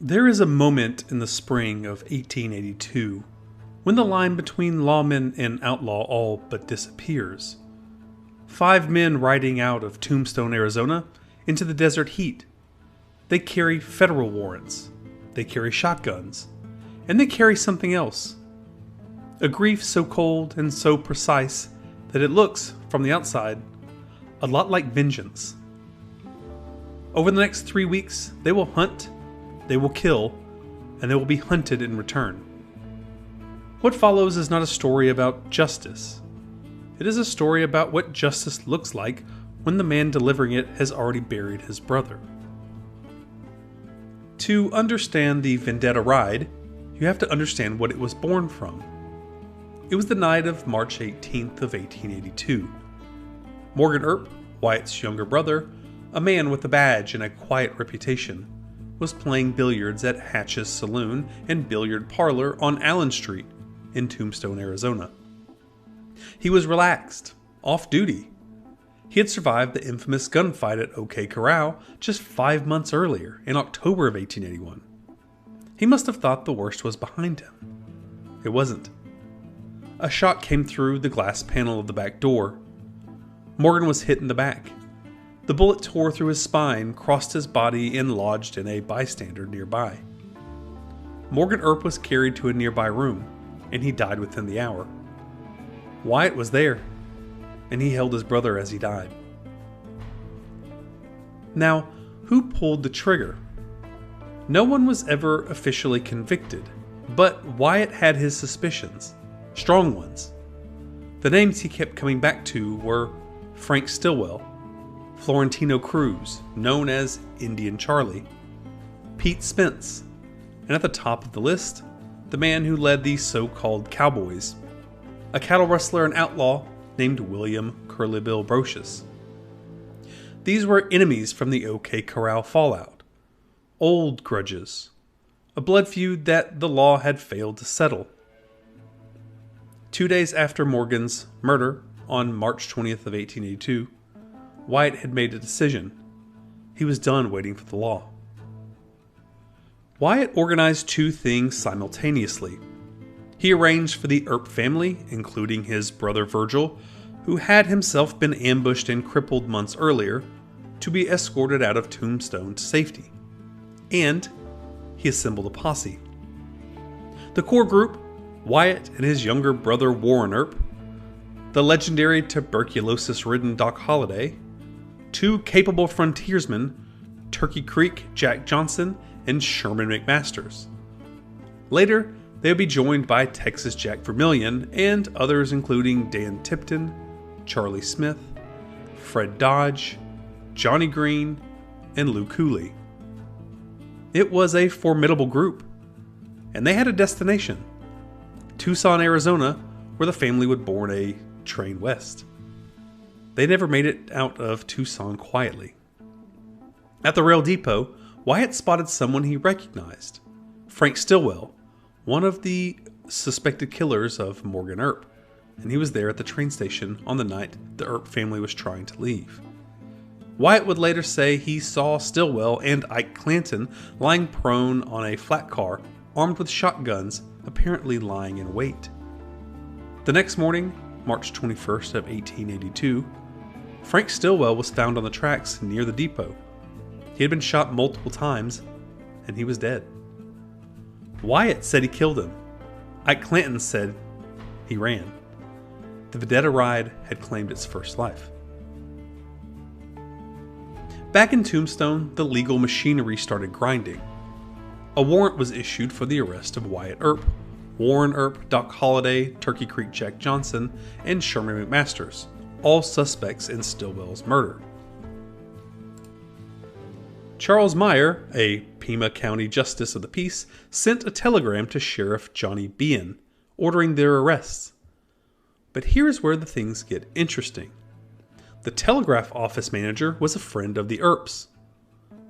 There is a moment in the spring of 1882 when the line between lawman and outlaw all but disappears. 5 men riding out of Tombstone, Arizona, into the desert heat. They carry federal warrants, they carry shotguns, and they carry something else. A grief so cold and so precise that it looks, from the outside, a lot like vengeance. Over the next 3 weeks, they will hunt, they will kill, and they will be hunted in return. What follows is not a story about justice. It is a story about what justice looks like when the man delivering it has already buried his brother. To understand the Vendetta Ride, you have to understand what it was born from. It was the night of March 18th of 1882. Morgan Earp, Wyatt's younger brother, a man with a badge and a quiet reputation, was playing billiards at Hatch's Saloon and Billiard Parlor on Allen Street in Tombstone, Arizona. He was relaxed, off duty. He had survived the infamous gunfight at OK Corral just 5 months earlier, in October of 1881. He must have thought the worst was behind him. It wasn't. A shot came through the glass panel of the back door. Morgan was hit in the back. The bullet tore through his spine, crossed his body, and lodged in a bystander nearby. Morgan Earp was carried to a nearby room, and he died within the hour. Wyatt was there, and he held his brother as he died. Now, who pulled the trigger? No one was ever officially convicted, but Wyatt had his suspicions, strong ones. The names he kept coming back to were Frank Stillwell, Florentino Cruz, known as Indian Charlie, Pete Spence, and at the top of the list, the man who led the so-called Cowboys, a cattle rustler and outlaw named William Curly Bill Brocious. These were enemies from the OK Corral fallout, old grudges, a blood feud that the law had failed to settle. 2 days after Morgan's murder, on March 20th of 1882, Wyatt had made a decision. He was done waiting for the law. Wyatt organized 2 things simultaneously. He arranged for the Earp family, including his brother Virgil, who had himself been ambushed and crippled months earlier, to be escorted out of Tombstone to safety. And he assembled a posse. The core group, Wyatt and his younger brother Warren Earp, the legendary tuberculosis-ridden Doc Holliday, 2 capable frontiersmen, Turkey Creek Jack Johnson and Sherman McMasters. Later, they would be joined by Texas Jack Vermillion and others including Dan Tipton, Charlie Smith, Fred Dodge, Johnny Green, and Lou Cooley. It was a formidable group, and they had a destination, Tucson, Arizona, where the family would board a train west. They never made it out of Tucson quietly. At the rail depot, Wyatt spotted someone he recognized, Frank Stillwell, one of the suspected killers of Morgan Earp, and he was there at the train station on the night the Earp family was trying to leave. Wyatt would later say he saw Stillwell and Ike Clanton lying prone on a flat car, armed with shotguns, apparently lying in wait. The next morning, March 21st of 1882, Frank Stillwell was found on the tracks near the depot. He had been shot multiple times, and he was dead. Wyatt said he killed him. Ike Clanton said he ran. The Vendetta Ride had claimed its first life. Back in Tombstone, the legal machinery started grinding. A warrant was issued for the arrest of Wyatt Earp, Warren Earp, Doc Holliday, Turkey Creek Jack Johnson, and Sherman McMasters, all suspects in Stillwell's murder. Charles Meyer, a Pima County Justice of the Peace, sent a telegram to Sheriff Johnny Bean, ordering their arrests. But here's where the things get interesting. The telegraph office manager was a friend of the Earps.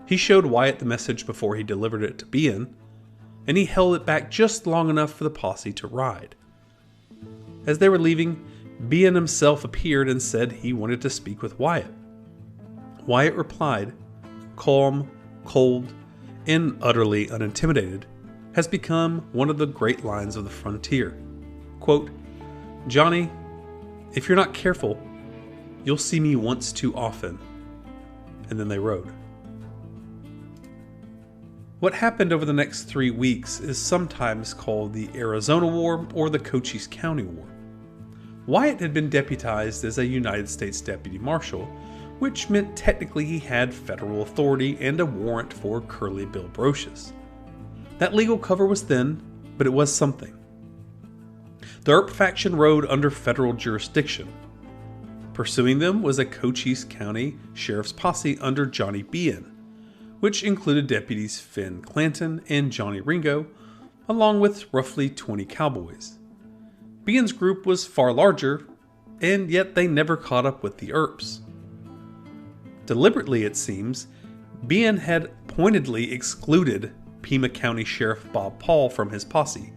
He showed Wyatt the message before he delivered it to Bean, and he held it back just long enough for the posse to ride. As they were leaving, Bean himself appeared and said he wanted to speak with Wyatt. Wyatt replied, calm, cold, and utterly unintimidated, has become one of the great lines of the frontier. Quote, "Johnny, if you're not careful, you'll see me once too often." And then they rode. What happened over the next 3 weeks is sometimes called the Arizona War or the Cochise County War. Wyatt had been deputized as a United States Deputy Marshal, which meant technically he had federal authority and a warrant for Curly Bill Brocious. That legal cover was thin, but it was something. The Earp faction rode under federal jurisdiction. Pursuing them was a Cochise County Sheriff's posse under Johnny Bean, which included deputies Finn Clanton and Johnny Ringo, along with roughly 20 cowboys. Bean's group was far larger, and yet they never caught up with the Earps. Deliberately, it seems, Bean had pointedly excluded Pima County Sheriff Bob Paul from his posse,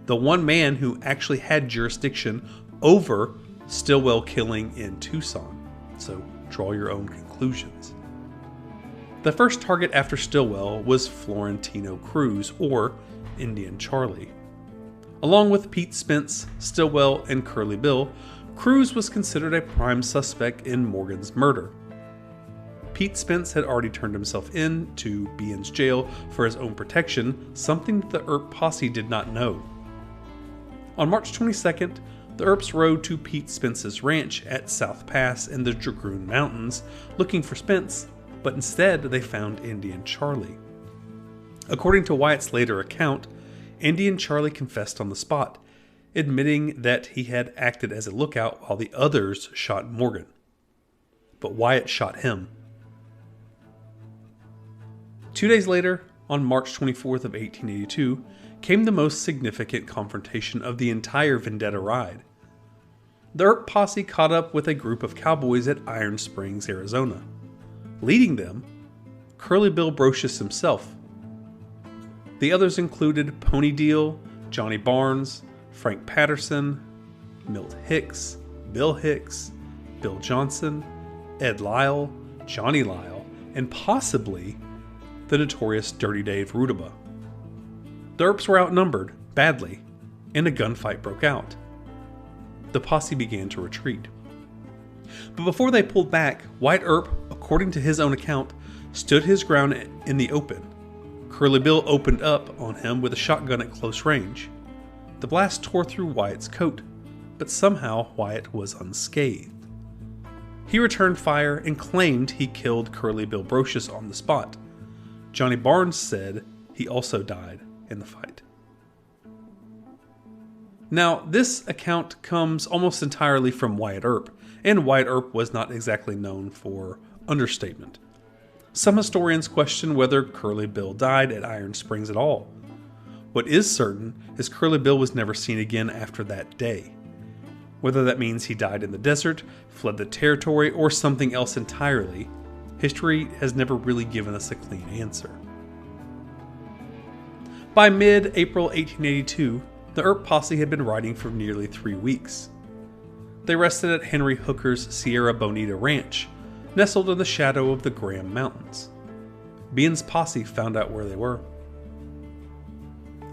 the one man who actually had jurisdiction over Stillwell killing in Tucson, so draw your own conclusions. The first target after Stillwell was Florentino Cruz, or Indian Charlie. Along with Pete Spence, Stillwell, and Curly Bill, Cruz was considered a prime suspect in Morgan's murder. Pete Spence had already turned himself in to Bean's jail for his own protection, something the Earp posse did not know. On March 22nd, the Earps rode to Pete Spence's ranch at South Pass in the Dragoon Mountains, looking for Spence, but instead they found Indian Charlie. According to Wyatt's later account, Indian Charlie confessed on the spot, admitting that he had acted as a lookout while the others shot Morgan. But Wyatt shot him. 2 days later, on March 24th of 1882, came the most significant confrontation of the entire Vendetta Ride. The Earp posse caught up with a group of cowboys at Iron Springs, Arizona. Leading them, Curly Bill Brocious himself. The others included Pony Deal, Johnny Barnes, Frank Patterson, Milt Hicks, Bill Hicks, Bill Johnson, Ed Lyle, Johnny Lyle, and possibly the notorious Dirty Dave Rudaba. The Earps were outnumbered, badly, and a gunfight broke out. The posse began to retreat. But before they pulled back, Wyatt Earp, according to his own account, stood his ground in the open. Curly Bill opened up on him with a shotgun at close range. The blast tore through Wyatt's coat, but somehow Wyatt was unscathed. He returned fire and claimed he killed Curly Bill Brocious on the spot. Johnny Barnes said he also died in the fight. Now, this account comes almost entirely from Wyatt Earp, and Wyatt Earp was not exactly known for understatement. Some historians question whether Curly Bill died at Iron Springs at all. What is certain is Curly Bill was never seen again after that day. Whether that means he died in the desert, fled the territory, or something else entirely, history has never really given us a clean answer. By mid-April 1882, the Earp posse had been riding for nearly 3 weeks. They rested at Henry Hooker's Sierra Bonita Ranch, nestled in the shadow of the Graham Mountains. Bean's posse found out where they were.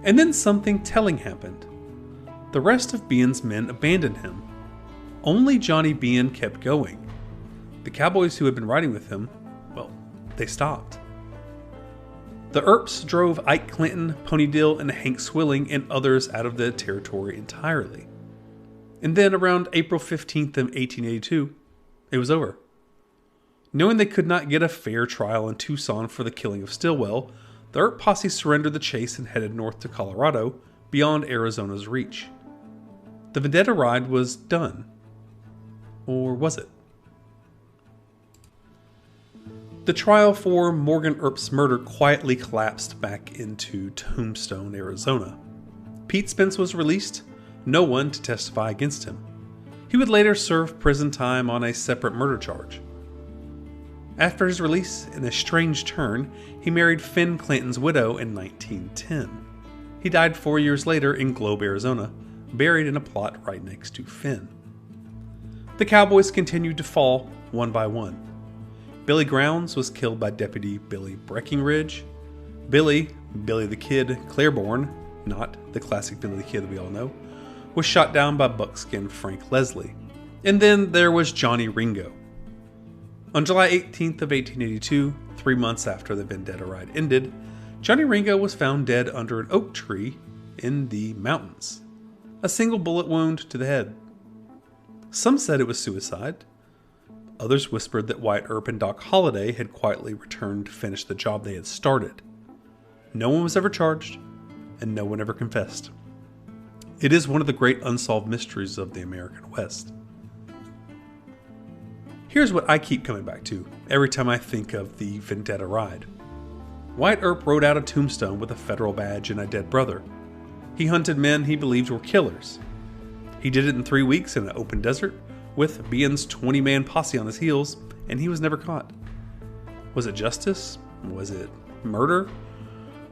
And then something telling happened. The rest of Bean's men abandoned him. Only Johnny Bean kept going. The cowboys who had been riding with him, well, they stopped. The Earps drove Ike Clinton, Pony Dill, and Hank Swilling and others out of the territory entirely. And then around April 15th of 1882, it was over. Knowing they could not get a fair trial in Tucson for the killing of Stillwell, the Earp posse surrendered the chase and headed north to Colorado, beyond Arizona's reach. The Vendetta Ride was done. Or was it? The trial for Morgan Earp's murder quietly collapsed back into Tombstone, Arizona. Pete Spence was released, no one to testify against him. He would later serve prison time on a separate murder charge. After his release, in a strange turn, he married Finn Clanton's widow in 1910. He died 4 years later in Globe, Arizona, buried in a plot right next to Finn. The cowboys continued to fall, one by one. Billy Grounds was killed by Deputy Billy Breckinridge. Billy the Kid Claiborne, not the classic Billy the Kid that we all know, was shot down by buckskin Frank Leslie. And then there was Johnny Ringo. On July 18th of 1882, 3 months after the Vendetta Ride ended, Johnny Ringo was found dead under an oak tree in the mountains. A single bullet wound to the head. Some said it was suicide. Others whispered that Wyatt Earp and Doc Holliday had quietly returned to finish the job they had started. No one was ever charged, and no one ever confessed. It is one of the great unsolved mysteries of the American West. Here's what I keep coming back to every time I think of the Vendetta Ride. Wyatt Earp rode out of Tombstone with a federal badge and a dead brother. He hunted men he believed were killers. He did it in 3 weeks in an open desert with Behan's 20-man posse on his heels, and he was never caught. Was it justice? Was it murder?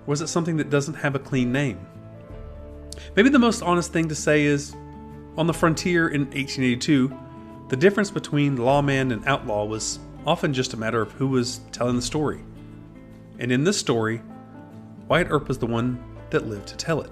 Was it something that doesn't have a clean name? Maybe the most honest thing to say is, on the frontier in 1882, the difference between lawman and outlaw was often just a matter of who was telling the story. And in this story, Wyatt Earp was the one that lived to tell it.